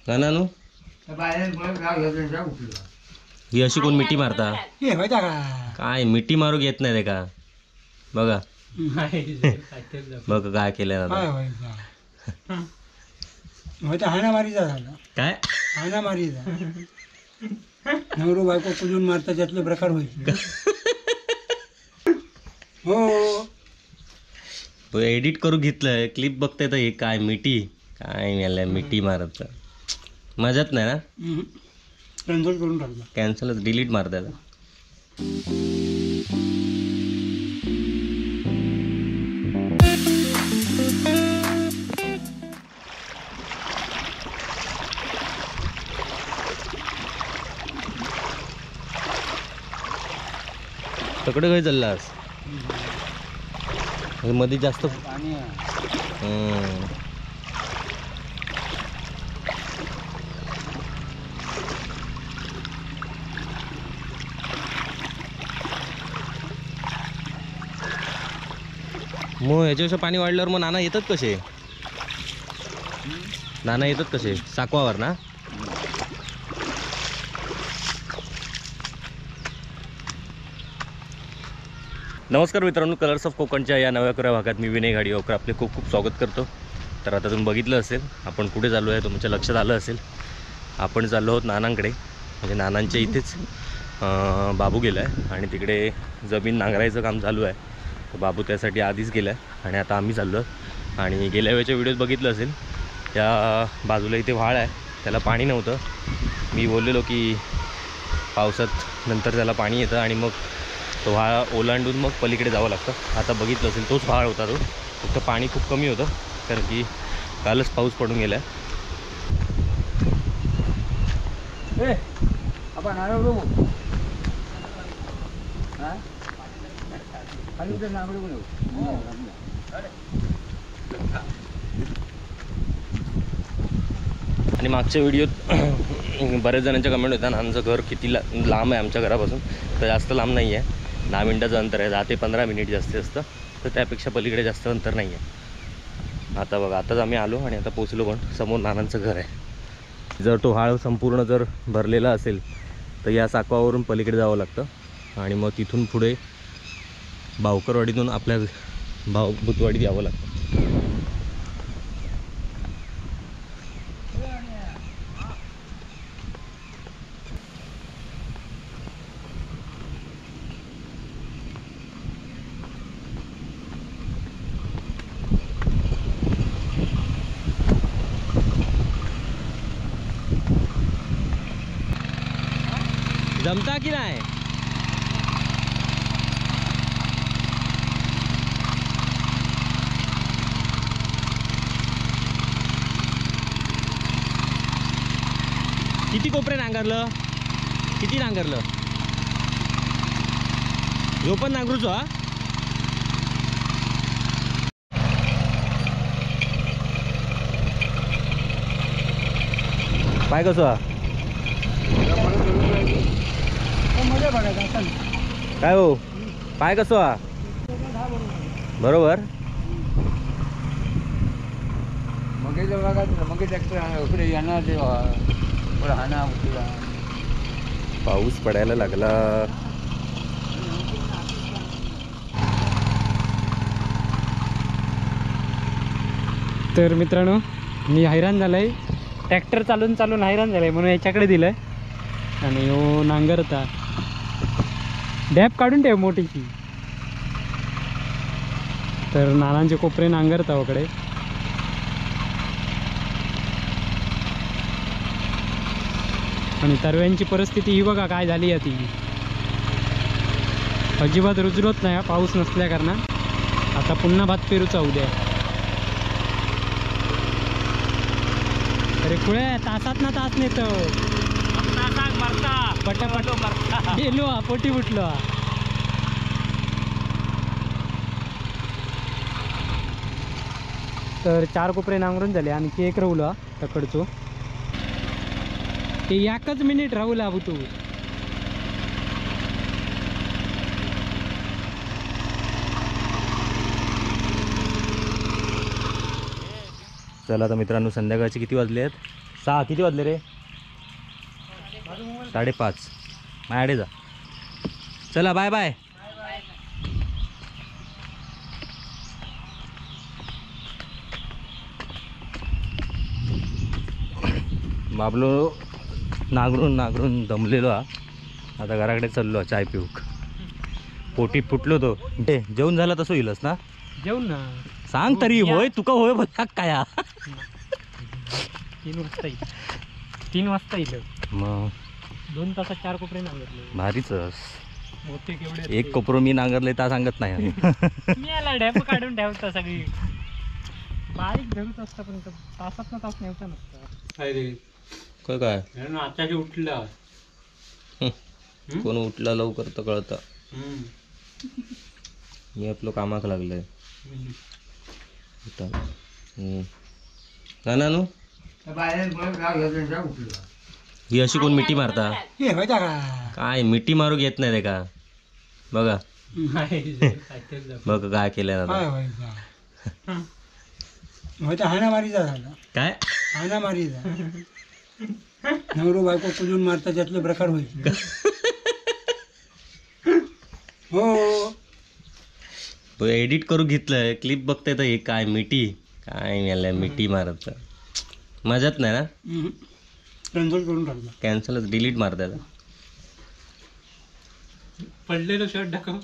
गानानू ही अशी कोण मिठी मारता काय मिठी मारू घेत नाही ते का बघा बघ काय केलं हाणामारीचा झाला काय हाणामारीचा नवरू बायको कुजून मारता त्यातले प्रकार होईल हो एडिट करू घेतलंय क्लिप बघताय तर हे काय मिठी काय मिळालंय मिठी मारत मजाच नाही ना कॅन्सल करून टाकला कॅन्सलच डिलीट मारता तकडे काय चाललास मध्ये जास्त मग याच्यापेक्षा पाणी वाढल्यावर मग नाना येतात कसे नाना येतात कसे साकवावर ना नमस्कार मित्रांनो कलर्स ऑफ कोकणच्या या नव्या कोऱ्या भागात मी विनय घाडीवकर आपले खूप खूप स्वागत करतो. तर आता तुम्ही बघितलं असेल आपण कुठे चाललो आहे तुमच्या लक्षात आलं असेल आपण चाललो आहोत नानांकडे म्हणजे नानांच्या इथेच बाबू गेला आहे आणि तिकडे जमीन नांगरायचं काम चालू आहे. तर बाबू त्यासाठी आधीच गेला आहे आणि आता आम्ही चाललो आणि गेल्या वेळेच्या व्हिडिओत बघितलं असेल त्या बाजूला इथे व्हाळ आहे त्याला पाणी नव्हतं. मी बोललेलो की पावसात नंतर त्याला पाणी येतं आणि मग तो व्हाळ ओलांडून मग पलीकडे जावं लागतं. आता बघितलं असेल तोच व्हाळ होता तो फक्त पाणी खूप कमी होतं कारण की कालच पाऊस पडून गेला आहे. आणि मागच्या व्हिडिओत बऱ्याच जणांच्या कमेंट होत्या नानांचं घर किती लांब आहे आमच्या घरापासून. तर जास्त लांब नाही आहे 10 मिनिटाचं अंतर आहे 10 ते 15 मिनिट जास्तीत जास्त तर त्यापेक्षा पलीकडे जास्त अंतर नाही आहे. आता बघा आताच आम्ही आलो आणि आता पोचलो पण समोर नानांचं घर आहे. जर तो व्हाळ संपूर्ण जर भरलेला असेल तर या साकवावरून पलीकडे जावं लागतं आणि मग तिथून पुढे भावकरवाडीतून आपल्या बुतवाडीत यावं लागतं. जमता की नाही किती कोपरे नांगरलं किती नांगरलं ह्यो पण नांगरूचो हा पाय कसं हा काय हो पाय कसं हा बरोबर पाऊस पडायला लागला. तर मित्रांनो मी हैराण झालंय ट्रॅक्टर चालून हैराण झालंय म्हणून याच्याकडे दिलंय आणि हो नांगरता डॅप काढून ठेव मोठीची. तर नानांचे कोपरे नांगरता वकडे आणि तरव्यांची परिस्थिती ही बघा काय झाली आहे ती अजिबात रुजलत नाही पाऊस नसल्या कारणान. आता पुन्हा भात पेरूचा उद्या अरे कुळे तासात ना तास नेत पटापट गेलो पोटी फुटलो. तर 4 कोपरे नांगरून झाले आणखी एक राहुला तकडचो ते 1 मिनिट राहुला अबू तू चला आता मित्रांनो संध्याकाळचे किती वाजले आहेत 6 किती वाजले रे? 5:30. माझ्याकडे जा. चला बाय बाय. बाबलो नांगरून दमलेलो हा. आता घराकडे चाललो चाय पिऊक. पोटी फुटलो तो. जेवण झालं तसं येईलच ना? जेवण ना सांग तरी. होय तुका होय बघा काय 3 वाजता येईल. 3 वाजता येईल. मग 2 तासात 4 कोपरे नांगरले. भारीच. मोठे केवढे एक कोपरो मी नांगरले ता सांगत नाही. मी याला डॅप काढून ठेवता सगळी. बारीक धरूच असतं पण तासात ना तास नेवता नसतं. काय काय आताशी उठला. कोण उठला लवकर तर कळतं. मी आपलं कामाक लागलंय. नानू ही अशी कोण मिठी मारता? काय मिठी मारू घेत नाही ते का? बघा बघ काय केलं काय नवरो बायको कुजून मारता त्यातले प्रकार व्हायचे. हो एडिट करू घेतलंय क्लिप बघताय तर हे काय मिठी काय मिळालंय मिठी मारत मजाच नाही ना. कॅन्सल करून टाकला. कॅन्सलच डिलीट मारताय. पडलेलं शर्ट टाकव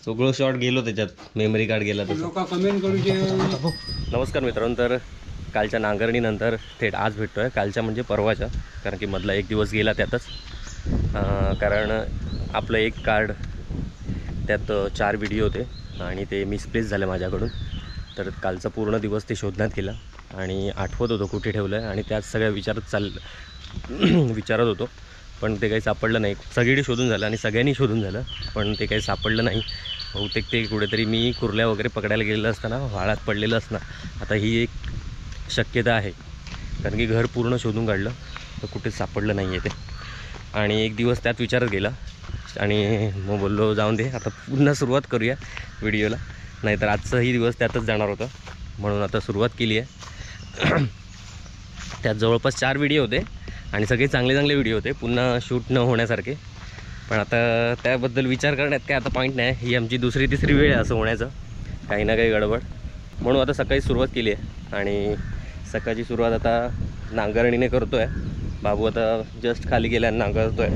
सगळं शॉर्ट गेलो त्याच्यात मेमरी कार्ड गेला तसं. लोक कमेंट करू. नमस्कार मित्रांनो. तर कालच्या नांगरणीनंतर थेट आज भेटतो आहे. कालच्या म्हणजे परवाच्या, कारण की मधला एक दिवस गेला त्यातच. कारण आपलं एक कार्ड त्यात 4 व्हिडिओ होते आणि ते मिसप्लेस झाले माझ्याकडून. तर कालचा पूर्ण दिवस ते शोधण्यात गेला आणि आठवत होतो कुठे ठेवलं आहे आणि त्यात सगळ्या विचारत होतो. पण ते काही सापडलं नाही. सगळीकडे शोधून झालं आणि सगळ्यांनी शोधून झालं पण ते काही सापडलं नाही. बहुतेक ते कुठेतरी मी कुर्ल्या वगैरे पकडायला गेलेलं असताना वाळात पडलेलं असणार. आता ही एक शक्यता आहे कारण की घर पूर्ण शोधून काढलं तर कुठे सापडलं नाही आहे ते. आणि एक दिवस त्यात विचारत गेला आणि मग बोललो जाऊन दे आता पुन्हा सुरुवात करूया व्हिडिओला. नाहीतर आजचाही दिवस त्यातच जाणार होता म्हणून आता सुरुवात केली आहे. त्यात जवळपास 4 व्हिडिओ होते आणि सगळे चांगले व्हिडिओ होते पुन्हा शूट न होण्यासारखे. पण आता त्याबद्दल विचार करण्यात काय आता पॉईंट नाही. ही आमची 2री-3री वेळ आहे असं होण्याचं. काही ना काही गडबड म्हणून आता सकाळी सुरुवात केली आहे आणि सकाळची सुरुवात आता नांगरणीने करतो आहे. बाबू आता जस्ट खाली गेला आणि नांगरतो आहे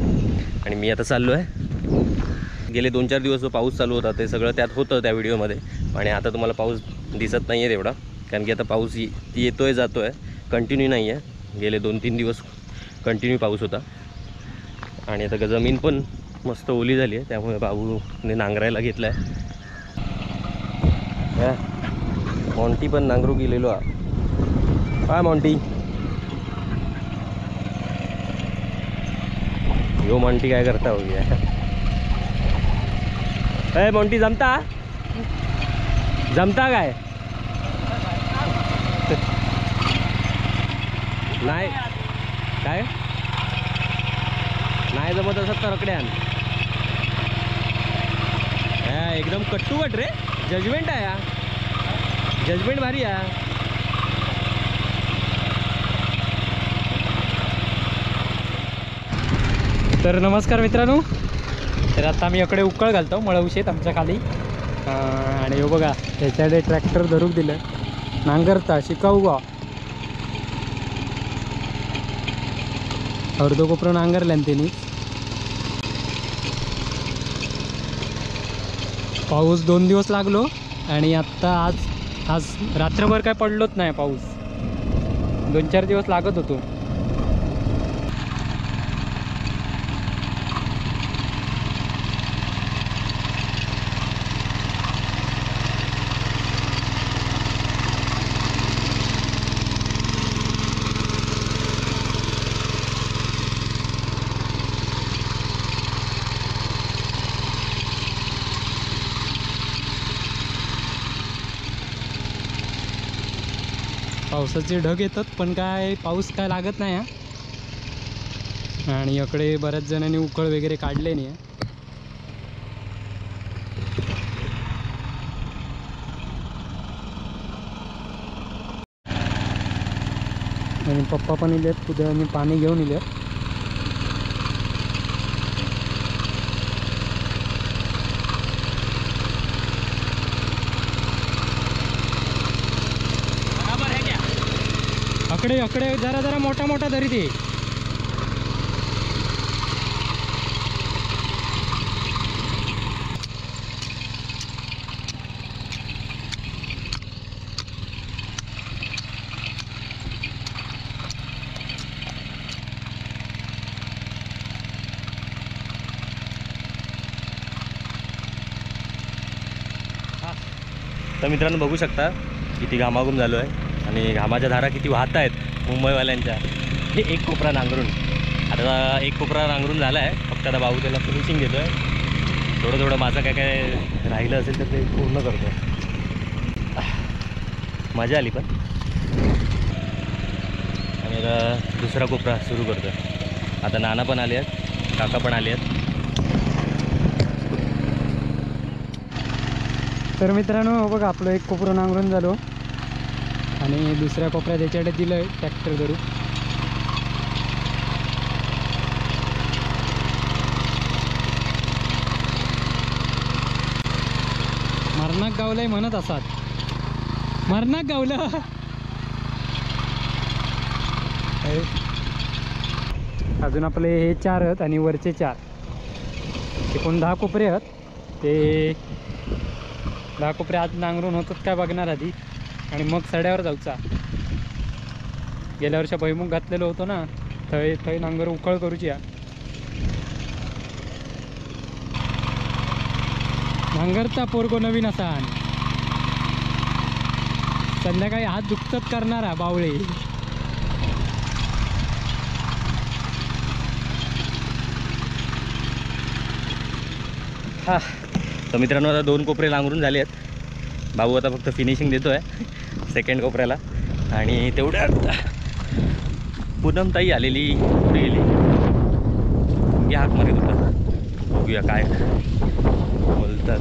आणि मी आता चाललो आहे. गेले 2-4 दिवस जो पाऊस चालू होता ते सगळं त्यात होतं त्या व्हिडिओमध्ये. आणि आता तुम्हाला पाऊस दिसत नाही आहे तेवढा कारण की आता पाऊस येतो आहे जातो आहे, कंटिन्यू नाही आहे. गेले 2-3 दिवस कंटिन्यू पाऊस होता आणि आता जमीन पण मस्त ओली झाली आहे त्यामुळे बाबूने नांगरायला घेतलं आहे. मॉन्टी पण नांगरू गेलेलो काय मॉन्टी यो मॉन्टी काय करता हो गया. अरे मॉन्टी जमता काय नाही काय नाही जमत असत तर रकड्यान. एकदम कट्टूकट रे. जजमेंट आहे जजमेंट भारी आहे. तर नमस्कार मित्रांनो. तर आता आम्ही इकडे उकळ घालतो मळवशेत आमच्या खाली. आणि हो बघा त्याच्याकडे ट्रॅक्टर धरूक दिलं नांगरता शिकाऊ गा. अर्धो कोपरो नांगरल्यान त्यांनी. पाऊस 2 दिवस लागलो आणि आत्ता आज रात्रभर काय पडलोच नाही पाऊस. 2-4 दिवस लागत होतो. पावसाचे ढग येतात पण काय पाऊस काय लागत नाही आणि इकडे बऱ्याच जणांनी उकळ वगैरे काढले नाही. आणि पप्पा पण इलेत कुठे आणि पाणी घेऊन इले. अकडे अकडे जरा जरा मोठा मोठा धरी ते. तर मित्रांनो बघू शकता किती घामाघूम झालो आहे आणि घामाच्या धारा किती वाहत आहेत मुंबईवाल्यांच्या. हे एक कोपरा नांगरून, आता एक कोपरा नांगरून झाला आहे. फक्त आता भाऊ त्याला फिनिशिंग देतो आहे. थोडं थोडं माझं काय काय राहिलं असेल तर ते पूर्ण करतो. मजा आली पण. आणि आता दुसरा कोपरा सुरू करतो. आता नाना पण आले आहेत, काका पण आले आहेत. तर मित्रांनो बघा आपलं एक कोपरं नांगरून झालो आणि दुसऱ्या कोपऱ्यात याच्याकडे दिलं आहे ट्रॅक्टर धरून. मरणाक गावलंय म्हणत असात. मरणाक गावलं. अजून आपले हे 4 आहेत आणि वरचे 4 एकूण 10 कोपरे आहेत. ते 10 कोपरे आज नांगरून होतात काय बघणार आधी आणि मग सड्यावर जाऊचा. गेल्या वर्षी भुईमुग घातलेलो होतो ना, थंय थंय नांगर उकळ करूची. नांगरचा पोरगो नवीन असा संध्याकाळी हात दुखतात करणारा बावळे. हा तर मित्रांनो आता 2 कोपरे नांगरून झाले आहेत. भाऊ आता फक्त फिनिशिंग देतो आहे सेकंड कोपऱ्याला. आणि तेवढ्यात पूनमताई आलेली, कुठे गेली घ्या हाक मारित होता. बघूया काय बोलतात.